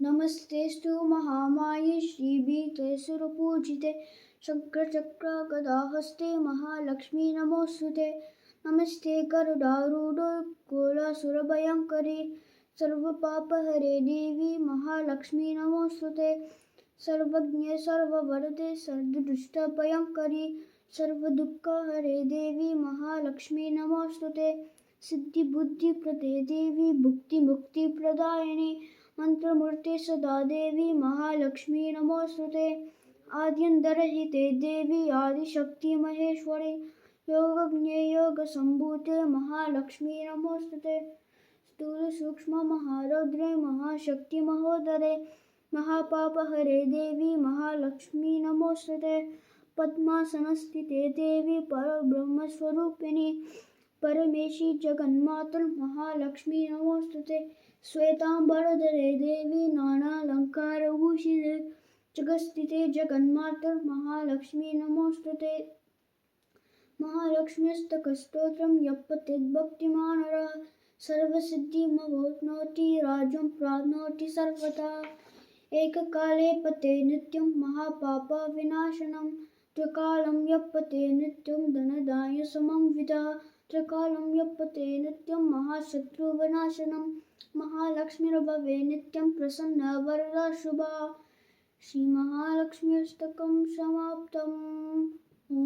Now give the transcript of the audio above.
नमस्तेऽस्तु महामाये श्रीपीठे सुरपूजिते शङ्खचक्रगदाहस्ते महालक्ष्मी नमोऽस्तुते। नमस्ते गरुडारूढे कुलासुरभयङ्करी सर्वपापहरे देवी महालक्ष्मी नमोऽस्तुते। सर्वज्ञे सर्ववरदे सर्वदुष्टभयङ्करी सर्वदुःखहरे देवी महालक्ष्मी नमोऽस्तुते। सिद्धिबुद्धिप्रदे देवी भुक्तिमुक्तिप्रदायिनी मंत्रमूर्ते सदा देवी महालक्ष्मी नमोऽस्तुते। आद्यन्तरहिते देवी आदिशक्ति महेश्वरी योगज्ञे योगसम्भूते महालक्ष्मी नमोऽस्तुते। स्थूलसूक्ष्म महारौद्रे महाशक्ति महोदरे महापापहरे देवी महालक्ष्मी नमोऽस्तुते। पद्मासनस्थिते देवी परब्रह्मस्वरूपिणी परमेशी जगन्मातृ महालक्ष्मी नमोऽस्तुते। श्वेतांबरधरे देवी नानालङ्कारभूषिते जगत्स्थिते जगन्मातृ महालक्ष्मी नमोऽस्तुते। महालक्ष्म्यष्टकस्तोत्रं यः पठेत् भक्तिमान् नरः सर्वसिद्धिमवाप्नोति राज्यं प्राप्नोति सर्वथा। एककाले पठेत् नित्यं महापापविनाशनं त्रिकालं यः पठेत् नित्यं धनधान्यसमन्वितः त्रिकालं यः पठेत् नित्यं महाशत्रुविनाशनं महालक्ष्मीर्भवेत् नित्यं प्रसन्ना वरदा शुभा। श्रीमहालक्ष्म्यष्टकं समाप्तम्। ॐ